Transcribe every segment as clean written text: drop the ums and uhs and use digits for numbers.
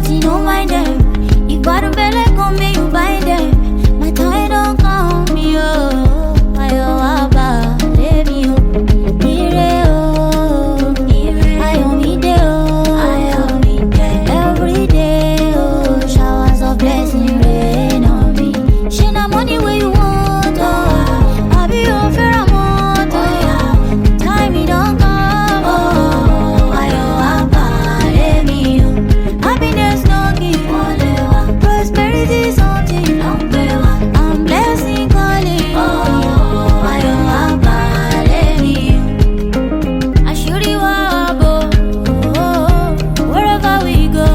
party, don't mind them. If bottom belly come, me you buy them. My time don't come, me oh. Ayo aba, let me oh. Ire oh, ayo me de oh. Every day oh, showers of blessing rain on me. She na money where you want oh. I be your pheromone oh. Time me don't come oh. Ayo aba, let me oh. Happiness no give, prosperity something. I'm blessing calling oh. Ayo aba, let me I should wabo oh. Wherever we go,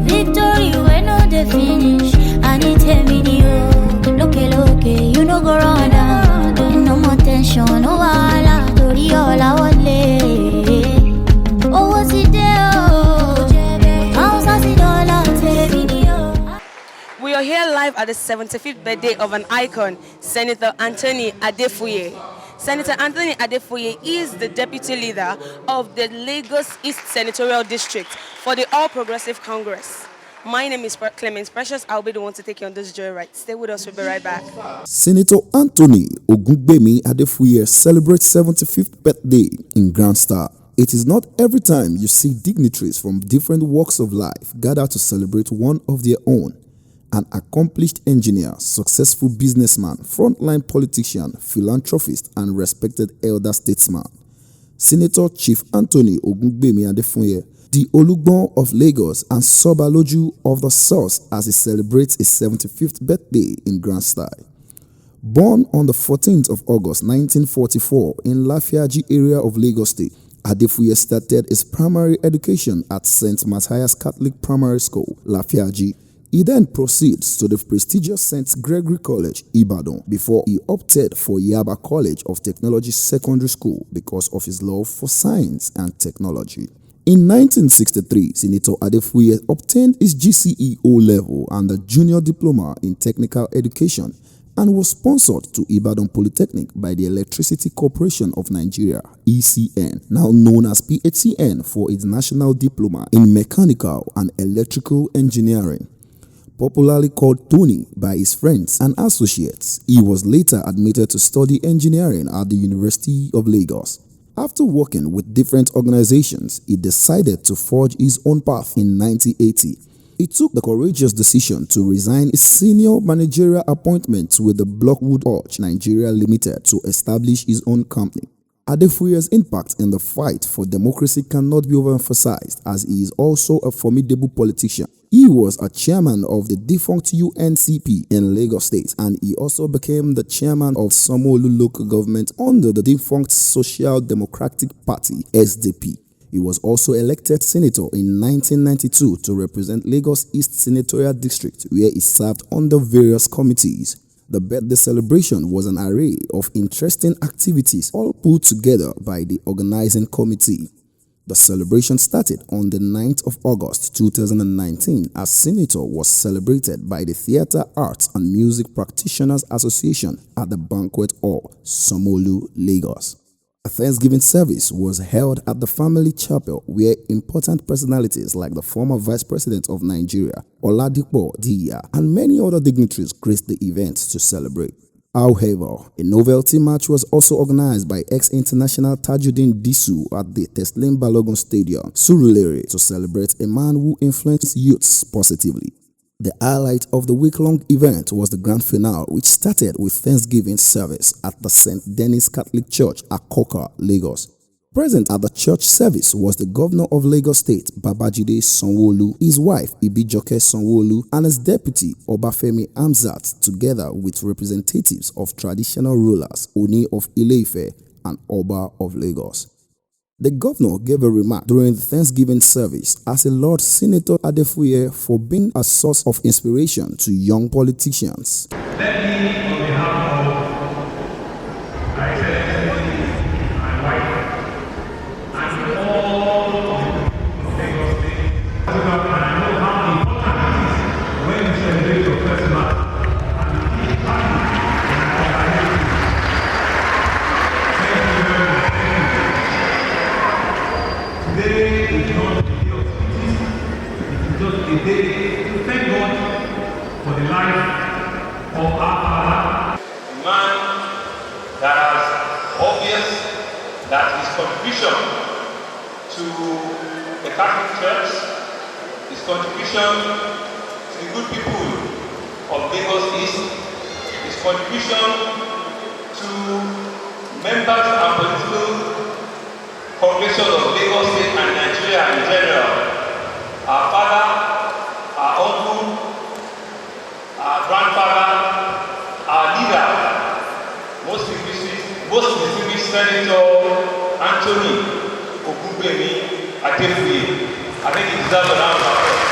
victory when no the finish. I need a video. Look, you know go round down. No more tension, no wala. Tori all I want lay. Oh, what's it there? We are here live at the 75th birthday of an icon, Senator Anthony Adefuye. Senator Anthony Adefuye is the deputy leader of the Lagos East Senatorial District for the All Progressive Congress. My name is Clemens Precious. I'll be the one to take you on this joyride. Stay with us. We'll be right back. Senator Anthony Ogungbemi Adefuye celebrates 75th birthday in Grand Star. It is not every time you see dignitaries from different walks of life gather to celebrate one of their own. An accomplished engineer, successful businessman, frontline politician, philanthropist, and respected elder statesman. Senator Chief Anthony Ogungbemi Adefuye, the Olugbon of Lagos and Sobaloju of the South, as he celebrates his 75th birthday in grand style. Born on the 14th of August 1944 in Lafiaji area of Lagos State, Adefuye started his primary education at St. Matthias Catholic Primary School, Lafiaji. He then proceeds to the prestigious St. Gregory College, Ibadan, before he opted for Yaba College of Technology Secondary School because of his love for science and technology. In 1963, Senator Adefuye obtained his GCE O-level and a junior diploma in technical education and was sponsored to Ibadan Polytechnic by the Electricity Corporation of Nigeria, ECN, now known as PHCN, for its national diploma in mechanical and electrical engineering. Popularly called Tony by his friends and associates, he was later admitted to study engineering at the University of Lagos. After working with different organizations, he decided to forge his own path in 1980. He took the courageous decision to resign his senior managerial appointment with the Blockwood Arch Nigeria Limited to establish his own company. Adefuye's impact in the fight for democracy cannot be overemphasized, as he is also a formidable politician. He was a chairman of the defunct UNCP in Lagos State, and he also became the chairman of Sanwo-Olu local government under the defunct Social Democratic Party, SDP. He was also elected senator in 1992 to represent Lagos East Senatorial District, where he served under various committees. The birthday celebration was an array of interesting activities, all put together by the organizing committee. The celebration started on the 9th of August 2019 as Senator was celebrated by the Theatre Arts and Music Practitioners Association at the Banquet Hall, Sanwo-Olu, Lagos. A Thanksgiving service was held at the family chapel where important personalities like the former Vice President of Nigeria, Oladipo Diya, and many other dignitaries graced the event to celebrate. However, a novelty match was also organized by ex-international Tajuddin Disu at the Teslim Balogun Stadium, Surulere, to celebrate a man who influenced youths positively. The highlight of the week-long event was the grand finale, which started with Thanksgiving service at the St. Denis Catholic Church, Akoka, Lagos. Present at the church service was the governor of Lagos State, Babajide Sanwo-Olu, his wife, Ibijoke Sanwo-Olu, and his deputy, Obafemi Hamzat, together with representatives of traditional rulers, Oni of Ile-Ife and Oba of Lagos. The governor gave a remark during the Thanksgiving service as he lauded Senator Adefuye for being a source of inspiration to young politicians. Let me, on behalf of my excellency, my wife, and all of Lagos State, and I know how important it is when you celebrate your first month and you keep happy and thank you very much. Today is not the day of speeches, it is just a day to thank God for the life of our father. A man that has obvious that his contribution to the Catholic Church, his contribution to the good people of Lagos East, his contribution to members and political congregation of Lagos State and Nigeria in general. Our father, our uncle, our grandfather, our leader, most distinguished Senator Anthony Ogungbemi Adefuye. I think he deserves a round of applause.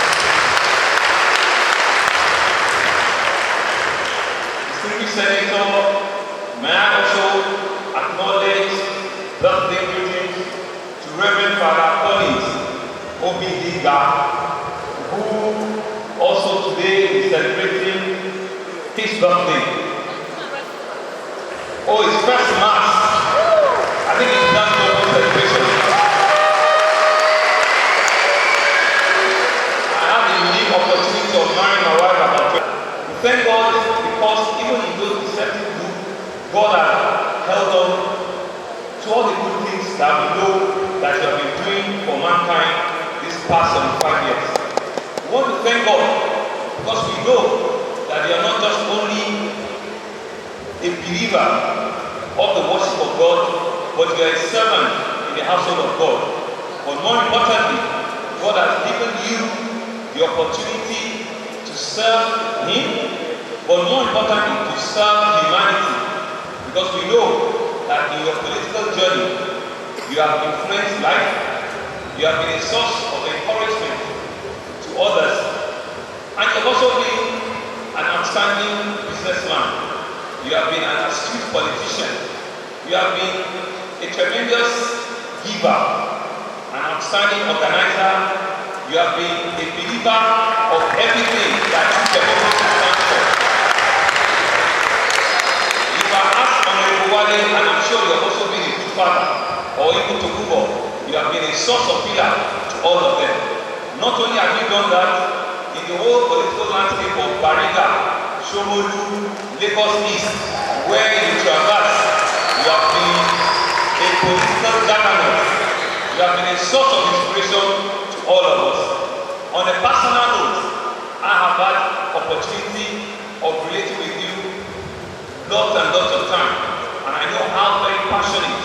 Distinguished Senator, may I also acknowledge birthday greetings to Reverend Father Collins Obidiga, who also today is celebrating his birthday. Oh, his first mass. I think it's done for no celebration. I have the unique opportunity of marrying my wife about 12. We thank God because even in those deceptive groups, God has held on to all the good things that we know that you have been doing for mankind this past 75 years. We want to thank God because we know that you are not just only a believer of the worship of God, but you are a servant in the household of God. But more importantly, God has given you the opportunity to serve Him, but more importantly, to serve humanity. Because we know that in your political journey, you have influenced life, you have been a source of encouragement to others, and you have also been an outstanding businessman. You have been an astute politician. You have been a tremendous giver, an outstanding organizer. You have been a believer of everything that democracy stands for. You have asked Honorable Wale, and I'm sure you have also been a good father, or even to Kubo. You have been a source of pillar to all of them. Not only have you done that, in the whole political landscape of Bariga, Shomolu, Lagos East, where you traverse, you have been a political juggernaut. You have been a source of inspiration to all of us. On a personal note, I have had opportunity of relating with you lots and lots of time, and I know how very passionate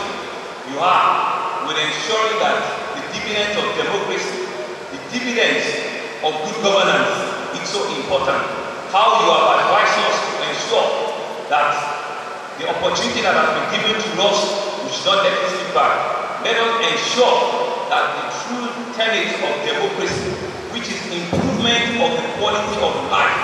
you are with ensuring that the dividends of democracy, the dividends of good governance is so important. How you have advised us to ensure that the opportunity that has been given to us, we should not let it slip by. Let us ensure that the true tenets of democracy, which is improvement of the quality of life,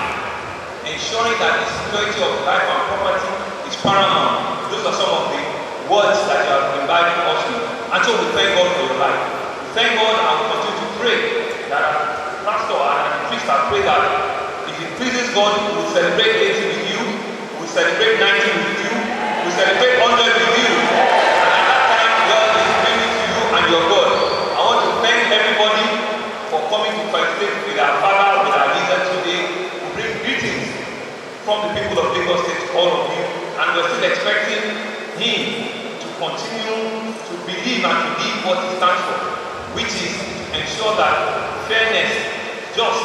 ensuring that the security of life and property is paramount. Those are some of the words that you have invited us to. And so we thank God for your life. We thank God and we continue to pray that as pastor and the priest have prayed that if it pleases God, we will celebrate 80 with you, we will celebrate 90 with you, we will celebrate 100 with you. And at that time, God is bringing to you and your God. I want to thank everybody for coming to participate with our father, with our leader today. We bring greetings from the people of Lagos State to all of you, and we're still expecting him to continue to believe and to live what he stands for, which is to ensure that fairness, just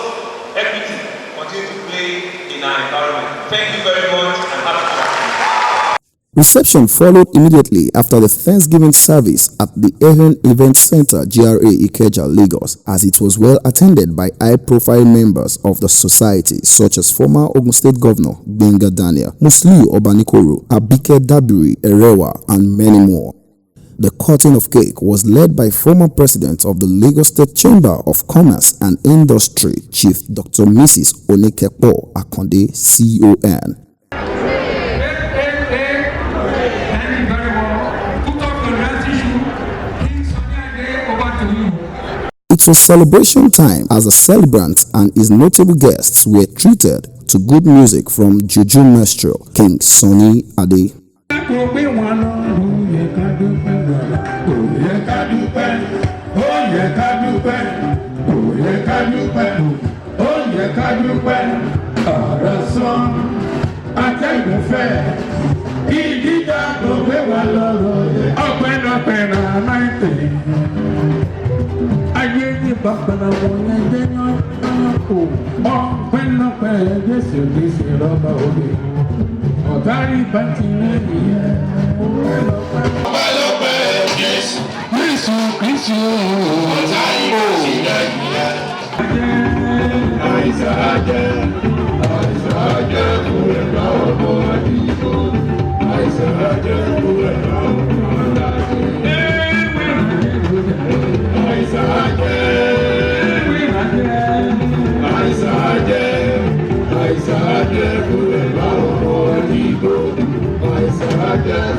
equity continue to play in our environment. Thank you very much and happy birthday. Reception followed immediately after the Thanksgiving service at the Ehun Event Center, GRA Ikeja, Lagos, as it was well attended by high-profile members of the society such as former Ogun State Governor Gbenga Daniel, Musliu Obanikoro, Abike Dabiri Erewa, and many more. The cutting of cake was led by former president of the Lagos State Chamber of Commerce and Industry, Chief Dr. Mrs. Onikepo Akonde, CON. It was celebration time as the celebrants and his notable guests were treated to good music from Juju Maestro King Sunny Ade. dúpẹ́ ọ̀rọ̀ sàn atẹ́gùn fẹ́ ìdíjà kò gbé wa lọ́rọ̀ rẹ̀. ọpẹ́lọpẹ́ náà máa ń tẹ̀lé. ayé ní bàbá wọn ẹgbẹ́ náà kò ọpẹ́lọpẹ́ Jésù kìí ṣe rọ́bà òde. ọ̀tá rí bàtí rẹ̀ nìyẹn. ọpẹ́lọpẹ́ Jésù kìí ṣe ọ̀tá rí bàtí rẹ̀ nìyẹn. Àìsàjẹ́ kúrẹ́ lọ́wọ́ àdìgbò. Àìsàjẹ́ kúrẹ́ lọ́wọ́ àdìgbò. Àìsàjẹ́ kúrẹ́ lọ́wọ́ àdìgbò. Àìsàjẹ́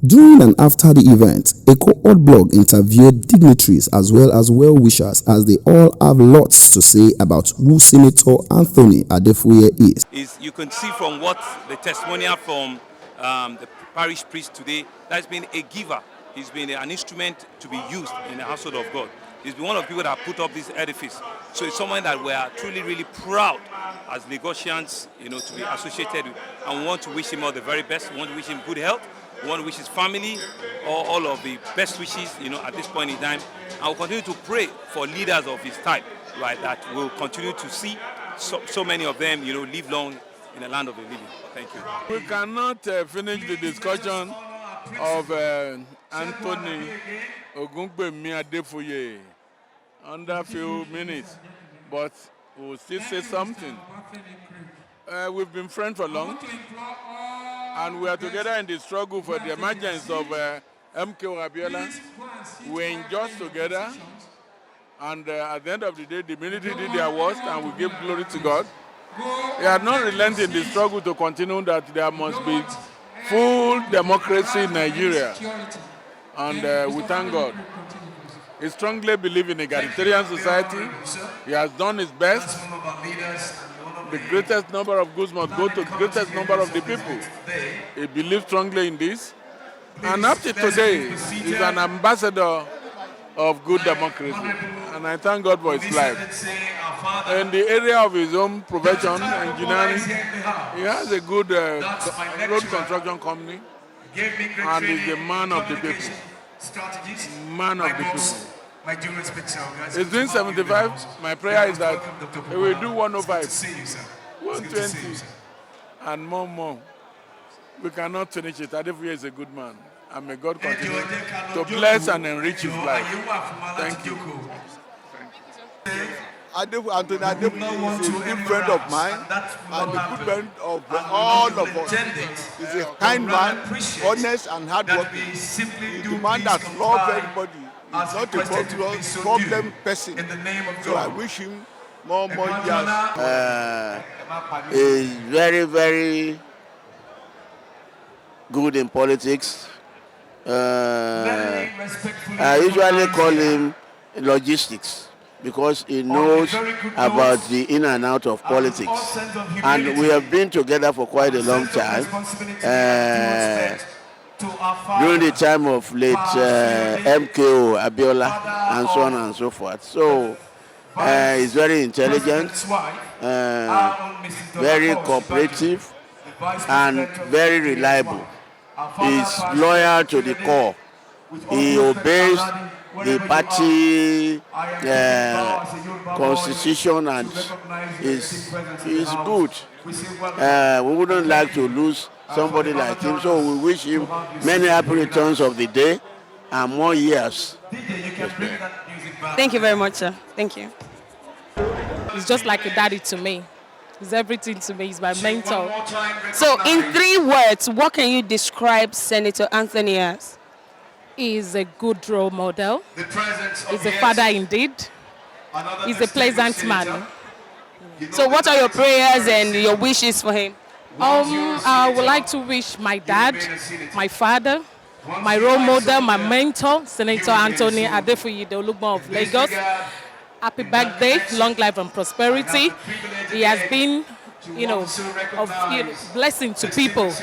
During and after the event, a cohort blog interviewed dignitaries as well as well-wishers as they all have lots to say about who Senator Anthony Adefuye is. You can see from what the testimonial from the parish priest today, that's been a giver. He's been an instrument to be used in the household of God. He's been one of the people that put up this edifice. So it's someone that we are truly, really proud as Lagosians, to be associated with. And we want to wish him all the very best. We want to wish him good health. We want to wish his family all of the best wishes, at this point in time. And we'll continue to pray for leaders of his type, right, that we'll continue to see so many of them, live long in the land of the living. Thank you. We cannot finish the discussion of Anthony Ogungbemi Adefuye under a few minutes, but we'll still say something. We've been friends for long, and we are together in the struggle for the emergence of MK Abiola. We enjoyed together, and at the end of the day, the military did their worst, and we give glory to God. We are not relenting in the struggle to continue that there must be full democracy in Nigeria, and we thank God. He strongly believes in egalitarian society. He has done his best. The greatest number of goods must go to the greatest number of the people. He believes strongly in this. And up to today, he's an ambassador of good democracy. And I thank God for his life. In the area of his own profession, engineering, he has a good road construction company. And he's a man of the people. Man of the people. He's doing 75. My prayer is that he will do 105. Almost 20 and more. We cannot finish it. Adefuye is a good man. And may God continue to bless and enrich his life. Thank you. Anthony Adefuye is a good friend of mine and a good friend of all of us. He's a kind man, honest and hardworking. He's a man that loves everybody. He's not a problem person. So I wish him more years. He's very, very good in politics. I usually call him logistics because he knows about the in and out of politics. And we have been together for quite a long time. During the time of late MKO, Abiola, and so on and so forth. So he's very intelligent, very cooperative, and very reliable. He's loyal to the core. He obeys the party constitution and is good. We wouldn't like to lose somebody like him, so we wish him many happy returns of the day and more years. Thank you very much, sir. Thank you. He's just like a daddy to me. He's everything to me. He's my mentor. So, in 3 words, what can you describe Senator Anthony as? He's a good role model. He's a father indeed. He's a pleasant man. So, what are your prayers and your wishes for him? I would like to wish my dad, my father, my role model, my mentor, Senator Anthony Adefuye of Lagos, happy birthday, long life and prosperity. He has been, blessing to people.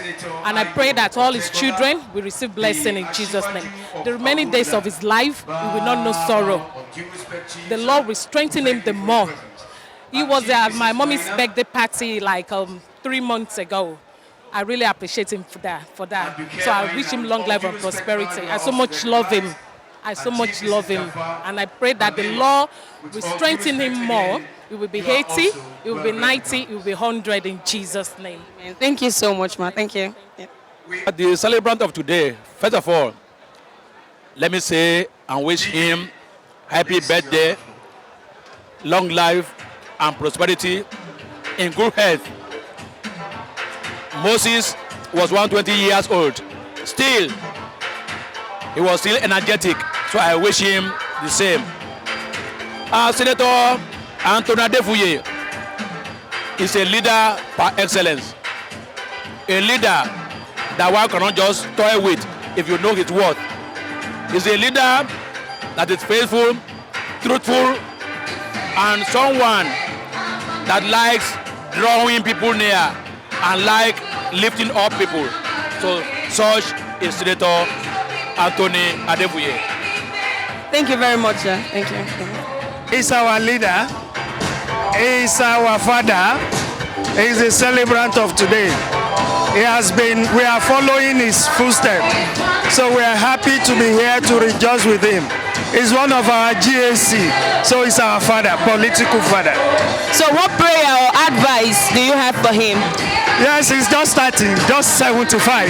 And I pray that all his children will receive blessing in Jesus' name. The remaining days of his life, he will not know sorrow. The Lord will strengthen him the more. He was at my mommy's birthday party like 3 months ago. I really appreciate him for that. So I wish him long life and prosperity. I so much love him. And I pray that the Lord will strengthen him more. He will be 80, he will be 90, he will be 100 in Jesus' name. Thank you so much, ma. Thank you. Yeah. The celebrant of today, first of all, let me say and wish him happy birthday, long life and prosperity, in good health. Moses was 120 years old. Still, he was still energetic, so I wish him the same. Senator Anthony Adefuye is a leader par excellence. A leader that one cannot just toy with if you know his worth. He's a leader that is faithful, truthful, and someone that likes drawing people near and like lifting up people. So such is Senator Anthony Adefuye. Thank you very much, sir. Thank you. He's our leader. He's our father. He's the celebrant of today. We are following his footsteps. So we are happy to be here to rejoice with him. He's one of our GAC. So he's our father, political father. So what prayer or advice do you have for him? Yes, he's just starting, just 75.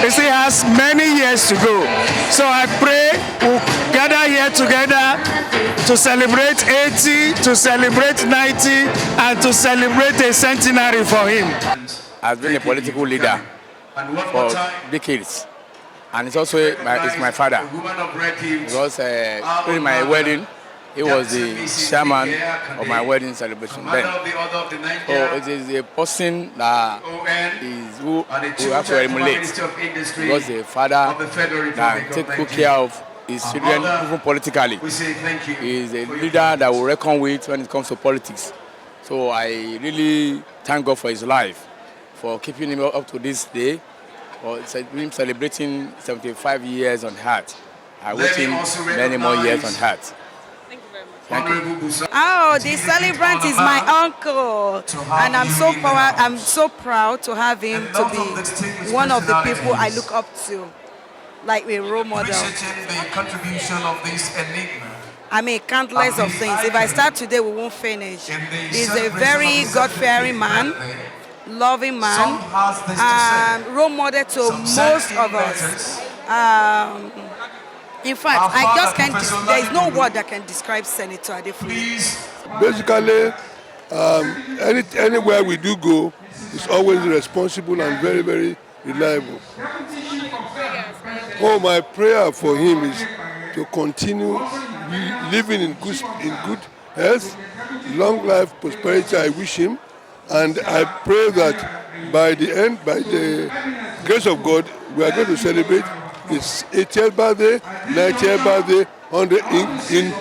He still has many years to go. So I pray we'll gather here together to celebrate 80, to celebrate 90, and to celebrate a centenary for him. I've been a political leader for decades. And it's also my father. Because during my wedding, he was the chairman of my wedding celebration then. So it is a person that who have to emulate. Because the father that takes good care of his children, even politically. He is a leader that will reckon with when it comes to politics. So I really thank God for his life, for keeping him up to this day, for him celebrating 75 years on Earth. I wish him many more years on Earth. Thank you. Oh, the celebrant is my uncle, and I'm so proud to have him to be one of the people I look up to, like a role model. Appreciating the contribution of this enigma. countless of things. If I start today, we won't finish. He's a very God-fearing man, loving man, role model to most of us. In fact, I just can't. There is no word that can describe Senator Adefuye. Basically, anywhere we do go, it's always responsible and very, very reliable. Oh, my prayer for him is to continue living in good health, long life, prosperity. I wish him, and I pray that by the grace of God, we are going to celebrate his 80th birthday, 90th birthday, in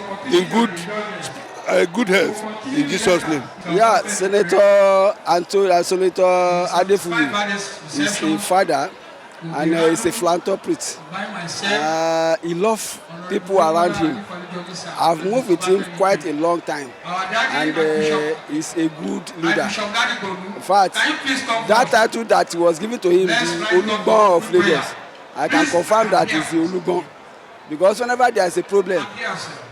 good health, in Jesus' name. Yeah, Senator Adefuye is a father and he's a philanthropist. He loves people around him. I've moved with him quite a long time, and he's a good leader. In fact, that title that was given to him, the Olugbon of Lagos, I can confirm that he's the Olugbon, because whenever there is a problem,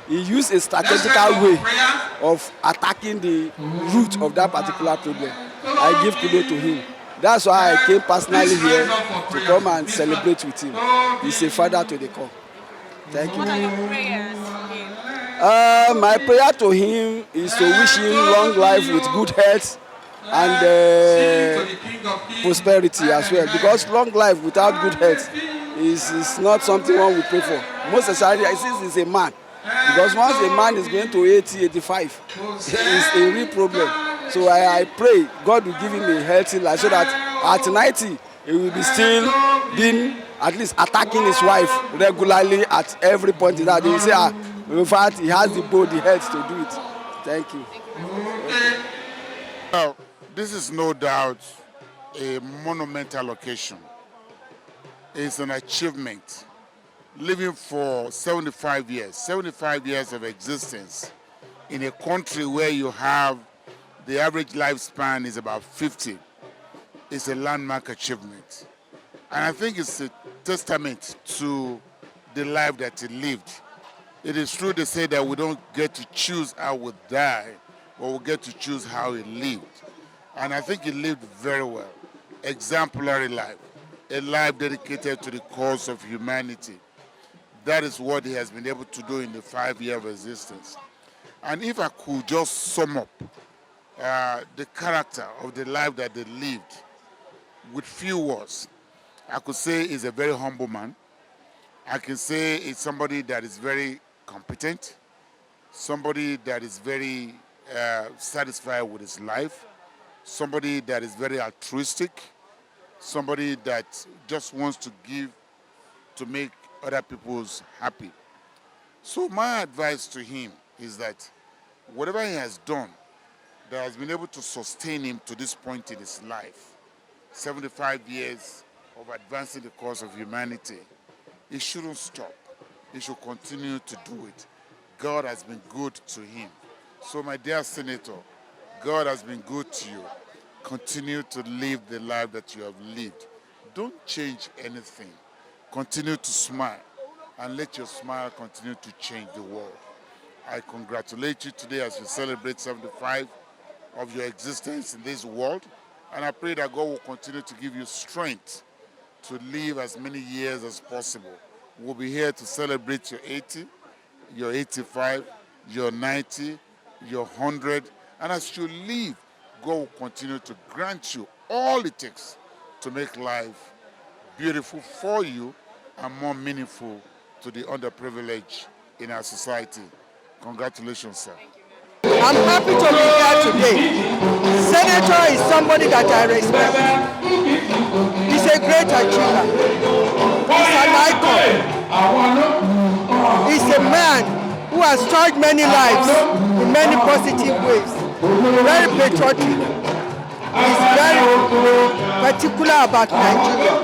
he used a strategical way of attacking the root of that particular problem. I give kudos to him. That's why I came personally here to come and celebrate with him. He's a father to the core. Thank you. What are your prayers? My prayer to him is to wish him long life with good health and prosperity as well. Because long life without good health is not something one will pray for. Most especially since he's a man. Because once a man is going to 80, 85, it's a real problem. So I pray God will give him a healthy life so that at 90, he will be still being, at least attacking his wife regularly at every point in that. They will say, in fact, he has the body, health to do it. Thank you. Well, this is no doubt a monumental occasion. It's an achievement. Living for 75 years of existence in a country where you have the average lifespan is about 50, is a landmark achievement. And I think it's a testament to the life that he lived. It is true to say that we don't get to choose how we die, but we get to choose how he lived. And I think he lived very well. Exemplary life, a life dedicated to the cause of humanity. That is what he has been able to do in the 5 years of existence. And if I could just sum up the character of the life that they lived with few words, I could say he's a very humble man. I can say it's somebody that is very competent, somebody that is very satisfied with his life, somebody that is very altruistic, somebody that just wants to give to make other people's happy. So my advice to him is that whatever he has done that has been able to sustain him to this point in his life, 75 years of advancing the cause of humanity, he shouldn't stop. He should continue to do it. God has been good to him. So my dear Senator, God has been good to you. Continue to live the life that you have lived. Don't change anything. Continue to smile, and let your smile continue to change the world. I congratulate you today as you celebrate 75 of your existence in this world, and I pray that God will continue to give you strength to live as many years as possible. We'll be here to celebrate your 80, your 85, your 90, your 100, and as you live, God will continue to grant you all it takes to make life beautiful for you and more meaningful to the underprivileged in our society. Congratulations, sir. I'm happy to be here today. Senator is somebody that I respect. He's a great achiever. He's an icon. He's a man who has touched many lives in many positive ways. Very patriotic. He's very particular about Nigeria.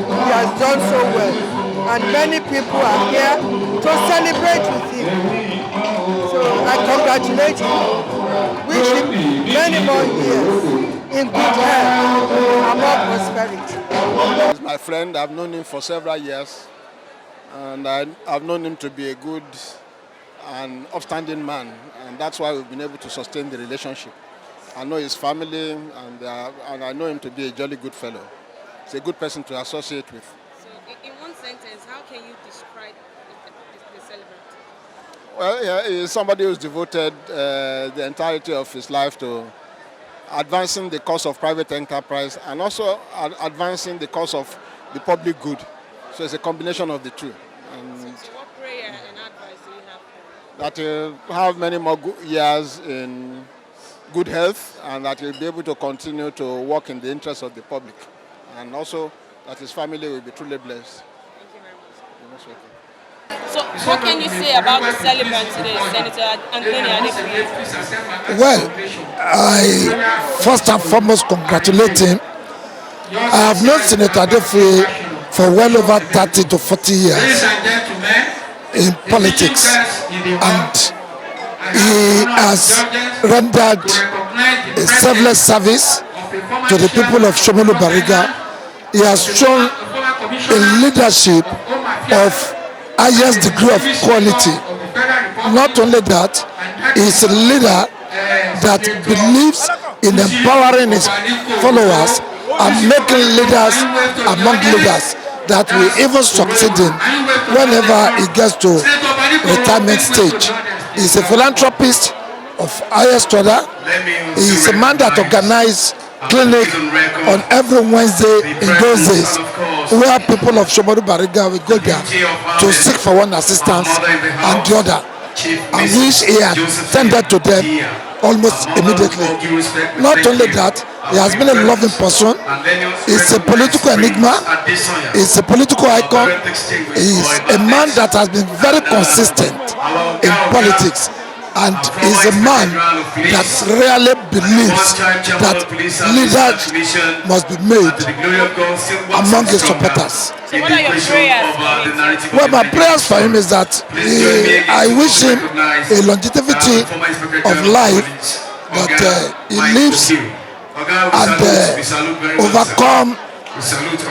He has done so well. And many people are here to celebrate with him. So I congratulate him, wish him many more years in good health and more prosperity. He's my friend. I've known him for several years, and I've known him to be a good an upstanding man, and that's why we've been able to sustain the relationship. I know his family, and I know him to be a jolly good fellow. He's a good person to associate with. So, in one sentence, how can you describe the celebrant? Well, yeah, he's somebody who's devoted the entirety of his life to advancing the cause of private enterprise and also advancing the cause of the public good. So it's a combination of the two. And so what prayer and advice do you have for him? that he'll have many more years in good health, and that he'll be able to continue to work in the interest of the public, and also that his family will be truly blessed. Thank you very much. You're most welcome. So, what can you say about the celebrant today, Senator Anthony Adefuye? Well, I first and foremost congratulate him. I have known Senator Adefuye for well over 30 to 40 years in politics, and he has rendered a selfless service to the people of Shomolu Bariga. He has shown a leadership of highest degree of quality. Not only that, he is a leader that believes in empowering his followers and making leaders among leaders that will even succeed in whenever he gets to retirement stage. He's a philanthropist of highest order. He's a man that organizes clinic on every Wednesday in those days, where people of Shomolu Bariga will go there to seek for one assistance and the other, and which he had tended to them almost immediately. Not only that, he has been a loving person. He's a political enigma. He's a political icon. He's a man that has been very consistent in politics, and is a man that really believes that leaders must be made among his supporters. So what are your prayers for him? Well, my prayers for him is that I wish him a longevity of life, that he lives and overcome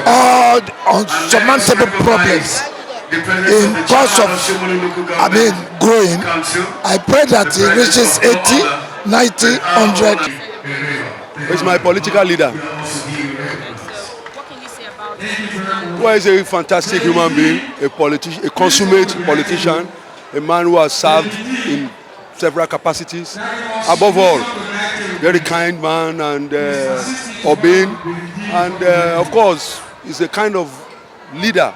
all unsurmountable problems in course of growing. I pray that he reaches 80, 90, 100. He's my political leader. What can you say about him? Well, he's a fantastic human being, a consummate politician, a man who has served in several capacities. Above all, very kind man and obeying, and of course, he's a kind of leader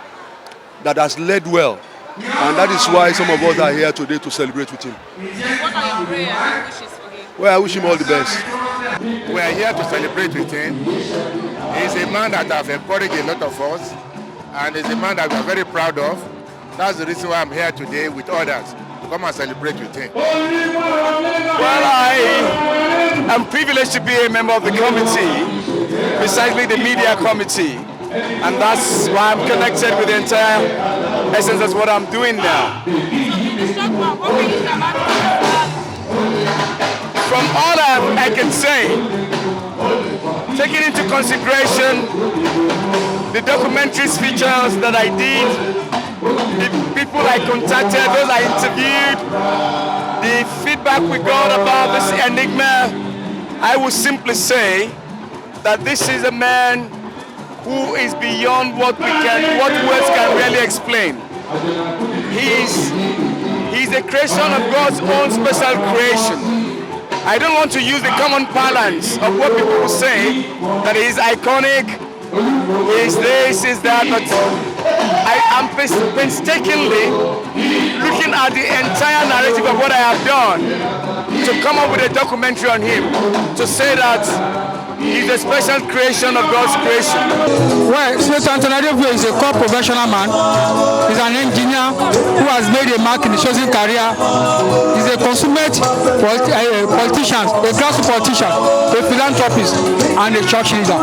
that has led well, and that is why some of us are here today to celebrate with him. What are your prayers and wishes for him? Well, I wish him all the best. We are here to celebrate with him. He's a man that has encouraged a lot of us, and he's a man that we are very proud of. That's the reason why I'm here today with others, to come and celebrate with him. Well, I am privileged to be a member of the committee, precisely the media committee. And that's why I'm connected with the entire essence of what I'm doing now. From all I can say, taking into consideration the documentary features that I did, the people I contacted, those I interviewed, the feedback we got about this enigma, I would simply say that this is a man who is beyond what words can really explain. He's a creation of God's own special creation. I don't want to use the common parlance of what people will say, that he is iconic, he is this, he is that, but I am painstakingly looking at the entire narrative of what I have done to come up with a documentary on him, to say that he's a special creation of God's creation. Well, Senator Anthony Adefuye is a core professional man. He's an engineer who has made a mark in his chosen career. He's a consummate politician, a grassroots politician, a philanthropist, and a church leader.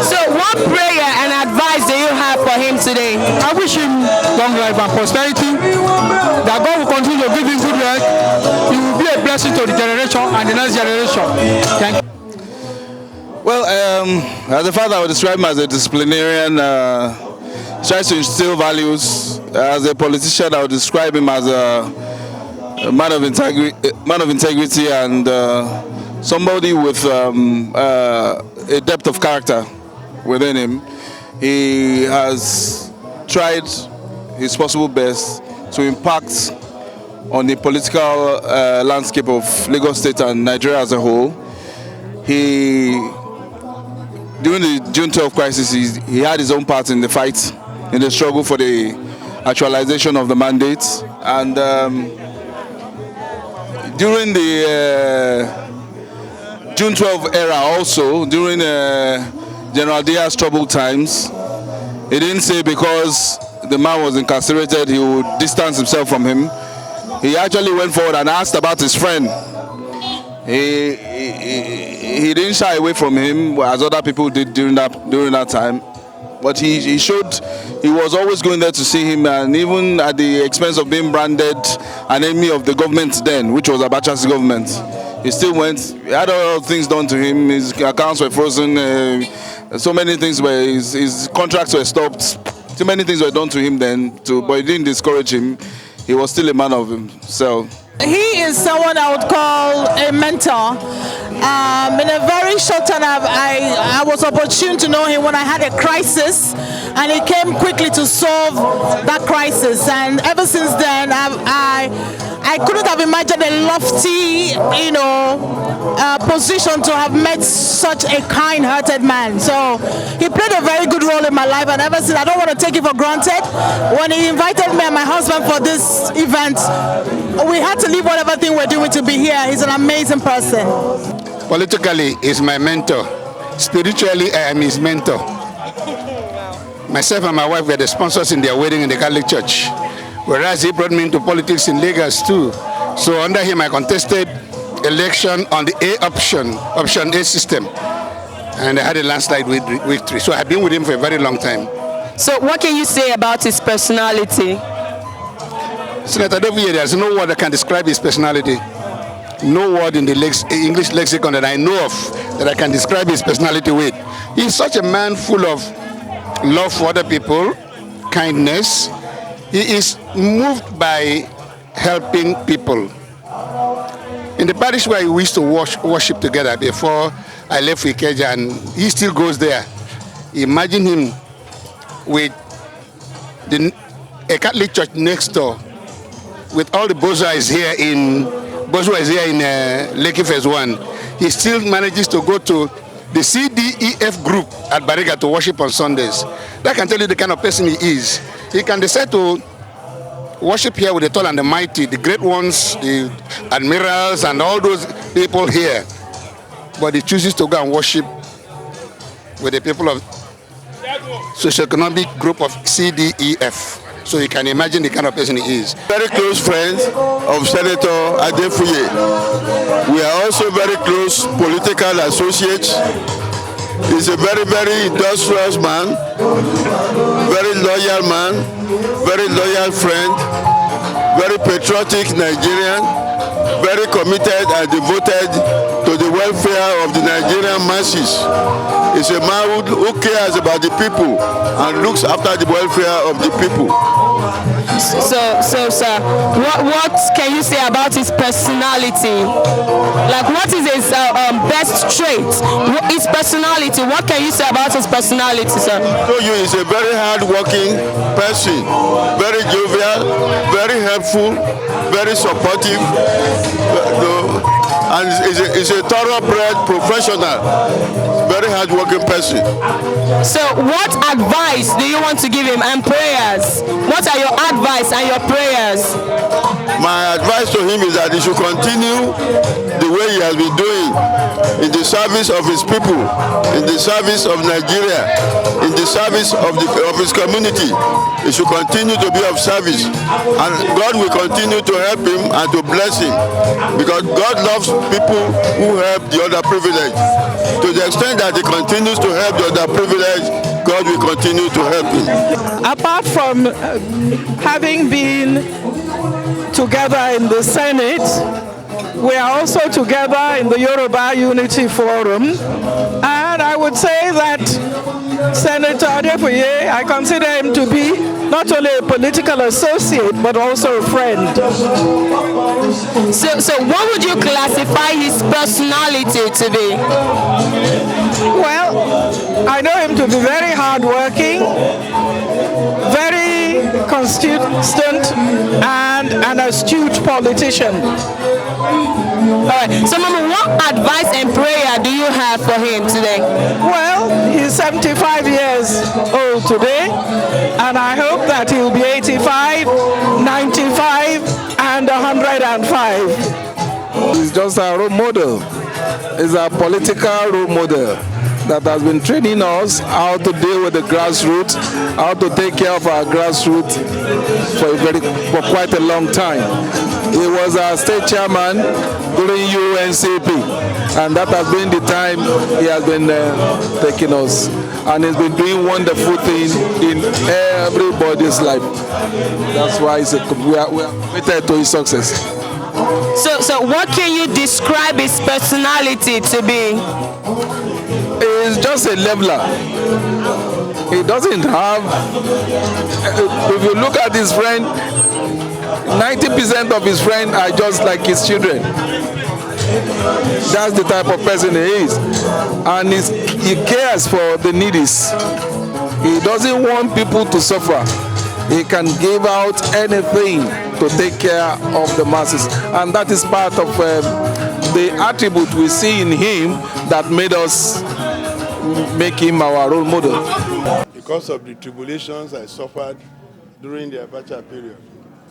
So, what prayer and advice do you have for him today? I wish him long life and prosperity, that God will continue to give him good health. He will be a blessing to the generation and the next generation. Thank you. Well, as a father, I would describe him as a disciplinarian, tries to instill values. As a politician, I would describe him as a man of integrity and somebody with a depth of character within him. He has tried his possible best to impact on the political landscape of Lagos State and Nigeria as a whole. During the June 12 crisis, he had his own part in the fight, in the struggle for the actualization of the mandate. And during the June 12 era also, during General Diaz's troubled times, he didn't say because the man was incarcerated he would distance himself from him. He actually went forward and asked about his friend. He didn't shy away from him as other people did during that time. But he showed he was always going there to see him, and even at the expense of being branded an enemy of the government then, which was Abacha's government, he still went. He had all things done to him. His accounts were frozen. So many things were. His contracts were stopped. Too many things were done to him then. But it didn't discourage him. He was still a man of himself. He is someone I would call a mentor. In a very short time, I was opportune to know him when I had a crisis, and he came quickly to solve that crisis. And ever since then, I couldn't have imagined a lofty, position to have met such a kind-hearted man. So he played a very good role in my life, and ever since, I don't want to take it for granted. When he invited me and my husband for this event, we had to leave whatever thing we're doing to be here. He's an amazing person. Politically, he's my mentor. Spiritually, I am his mentor. Myself and my wife were the sponsors in their wedding in the Catholic Church, whereas he brought me into politics in Lagos too. So under him, I contested election on the option A system, and I had a landslide victory. So I've been with him for a very long time. So what can you say about his personality? Senator Adefuye, there's no word that can describe his personality. No word in the English lexicon that I know of that I can describe his personality with. He's such a man full of love for other people, kindness. He is moved by helping people. In the parish where we used to worship together before I left for Ikeja, and he still goes there. Imagine him with a Catholic church next door, with all the bourgeois here in Lekki Phase 1. He still manages to go to the CDEF group at Bariga to worship on Sundays. That can tell you the kind of person he is. He can decide to worship here with the tall and the mighty, the great ones, the admirals and all those people here. But he chooses to go and worship with the people of socioeconomic group of CDEF. So you can imagine the kind of person he is. Very close friends of Senator Adefuye. We are also very close political associates. He's a very, very industrious man, very loyal man, very loyal friend, very patriotic Nigerian, very committed and devoted to the welfare of the Nigerian masses. He's a man who cares about the people and looks after the welfare of the people. So sir, what can you say about his personality? Like, what is his best trait? His personality, what can you say about his personality, sir? So he's a very hard-working person, very jovial, very helpful, very supportive, and is a thoroughbred professional, very hard-working person. So what advice do you want to give him, and prayers? What are your advice and your prayers? My advice to him is that he should continue the way he has been doing, in the service of his people, in the service of Nigeria, in the service of his community. He should continue to be of service, and God will continue to help him and to bless him, because God loves people who help the underprivileged. To the extent that he continues to help the underprivileged, God will continue to help him. Apart from having been together in the Senate, we are also together in the Yoruba Unity Forum, and And I would say that Senator Adefuye, I consider him to be not only a political associate, but also a friend. So what would you classify his personality to be? Well, I know him to be very hardworking, very consistent, and an astute politician. All right. So, Mama, what advice and prayer do you have for him today? Well, he's 75 years old today, and I hope that he'll be 85, 95, and 105. He's just a role model. He's a political role model that has been training us how to deal with the grassroots, how to take care of our grassroots for quite a long time. He was our state chairman during UNCP, and that has been the time he has been taking us. And he's been doing wonderful things in everybody's life. That's why we are committed to his success. So what can you describe his personality to be? He's just a leveler. He doesn't have, if you look at his friend, 90% of his friends are just like his children. That's the type of person he is. And he cares for the needy. He doesn't want people to suffer. He can give out anything to take care of the masses. And that is part of the attribute we see in him that made us make him our role model. Because of the tribulations I suffered during the Abacha period,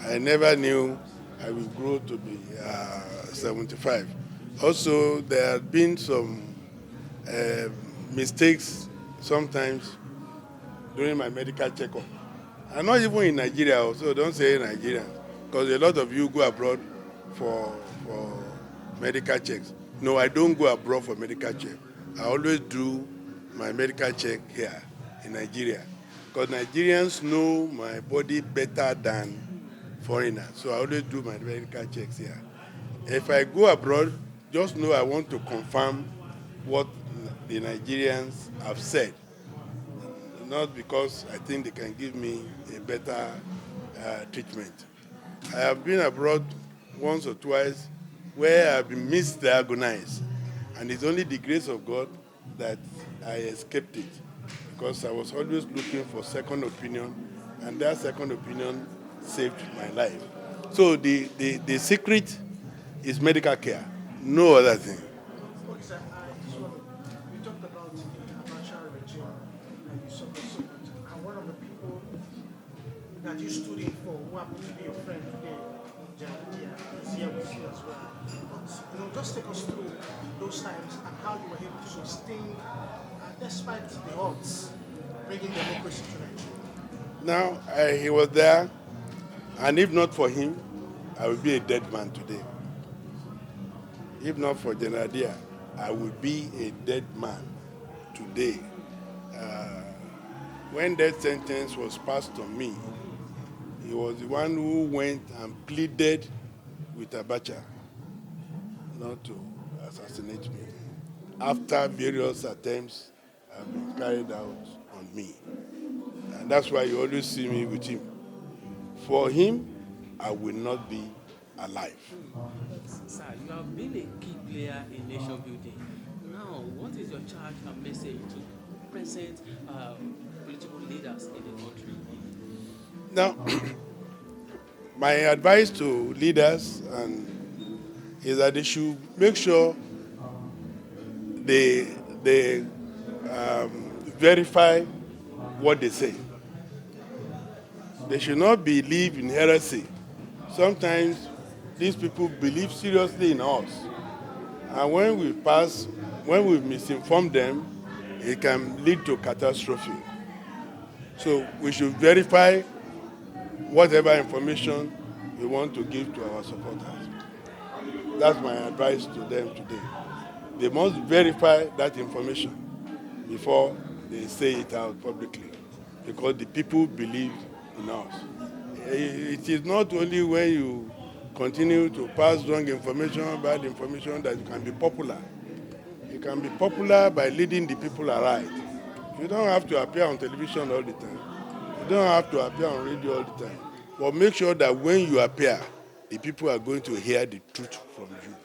I never knew I would grow to be 75. Also, there have been some mistakes sometimes during my medical checkup. And not even in Nigeria, so don't say Nigerian, because a lot of you go abroad for medical checks. No, I don't go abroad for medical check. I always do my medical check here in Nigeria, because Nigerians know my body better than foreigners. So I always do my medical checks here. If I go abroad, just know I want to confirm what the Nigerians have said, not because I think they can give me a better treatment. I have been abroad once or twice where I have been misdiagnosed, and it's only the grace of God that I escaped it, because I was always looking for second opinion, and that second opinion saved my life. So the secret is medical care, no other thing. Okay, sir. You talked about the Abacha regime and you suffered so much. And one of the people that you stood in for, who happened to be your friend today, Janadia, is here with you as well. But just take us through those times and how you were able to sustain, despite the odds, bringing democracy to Nigeria. Now, he was there, and if not for him, I would be a dead man today. If not for Janadia, I would be a dead man today. When that sentence was passed on me, he was the one who went and pleaded with Abacha not to assassinate me, after various attempts have been carried out on me. And that's why you always see me with him. For him, I will not be alive. Sir, you have been a key player in nation building. Now, what is your charge and message to present political leaders in the country? Now, my advice to leaders is that they should make sure they verify what they say. They should not believe in heresy. Sometimes these people believe seriously in us. And when we misinform them, it can lead to catastrophe. So we should verify whatever information we want to give to our supporters. That's my advice to them today. They must verify that information before they say it out publicly, because the people believe in us. It is not only when you continue to pass wrong information, bad information, that you can be popular. You can be popular by leading the people aright. You don't have to appear on television all the time. You don't have to appear on radio all the time. But make sure that when you appear, the people are going to hear the truth from you.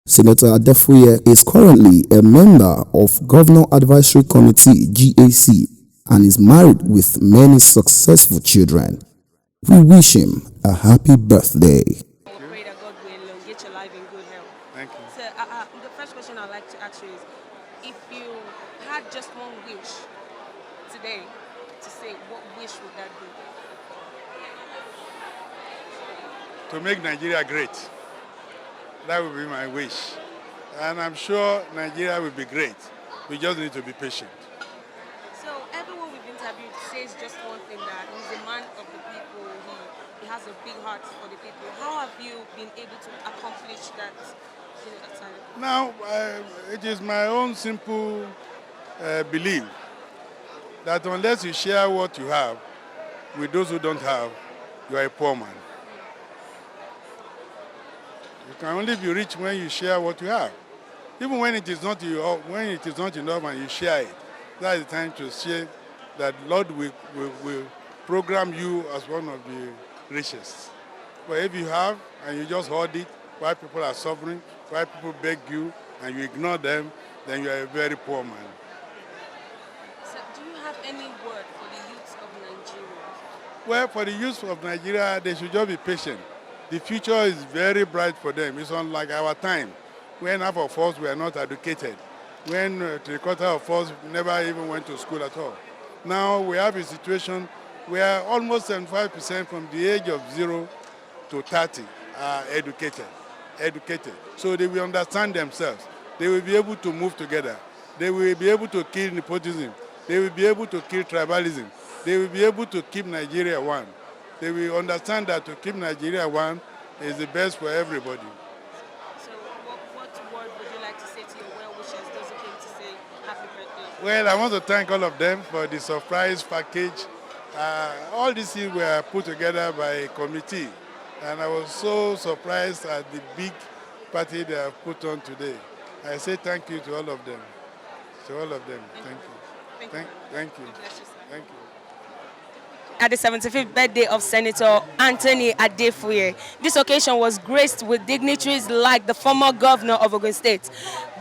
Senator Adefuye is currently a member of Governor Advisory Committee (GAC) and is married with many successful children. We wish him a happy birthday. We pray that God will elongate your life in good health. Thank you. So the first question I'd like to ask you is, if you had just one wish today to say, what wish would that be? To make Nigeria great. That would be my wish. And I'm sure Nigeria will be great. We just need to be patient. So everyone we've interviewed says just one thing, that he's a man of the people. He has a big heart for the people. How have you been able to accomplish that? That side of it? Now, it is my own simple belief that unless you share what you have with those who don't have, you are a poor man. You can only be rich when you share what you have. Even when it is not enough and you share it, that is the time to say that Lord will program you as one of the richest. But if you have and you just hoard it while people are suffering, while people beg you and you ignore them, then you are a very poor man. So do you have any word for the youth of Nigeria? Well, for the youth of Nigeria, they should just be patient. The future is very bright for them. It's unlike our time, when half of us were not educated, when 3/4 of us never even went to school at all. Now we have a situation where almost 75% from the age of 0 to 30 are educated. So they will understand themselves. They will be able to move together. They will be able to kill nepotism. They will be able to kill tribalism. They will be able to keep Nigeria one. They will understand that to keep Nigeria one is the best for everybody. So what word would you like to say to your well-wishers, those who came to say happy birthday? Well, I want to thank all of them for the surprise package. All these things were put together by a committee, and I was so surprised at the big party they have put on today. I say thank you to all of them. To all of them, thank you. Thank you. Thank you. At the 75th birthday of Senator Anthony Adefuye, this occasion was graced with dignitaries like the former governor of Ogun State,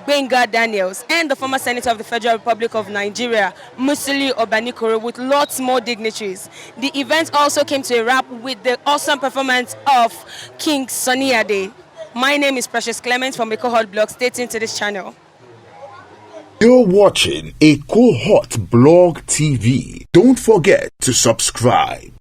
Benga Daniels, and the former senator of the Federal Republic of Nigeria, Musili Obanikoro, with lots more dignitaries. The event also came to a wrap with the awesome performance of King Sunny Ade. My name is Precious Clement from a cohort blog. Stay tuned to this channel. You're watching a Cohort Blog TV. Don't forget to subscribe.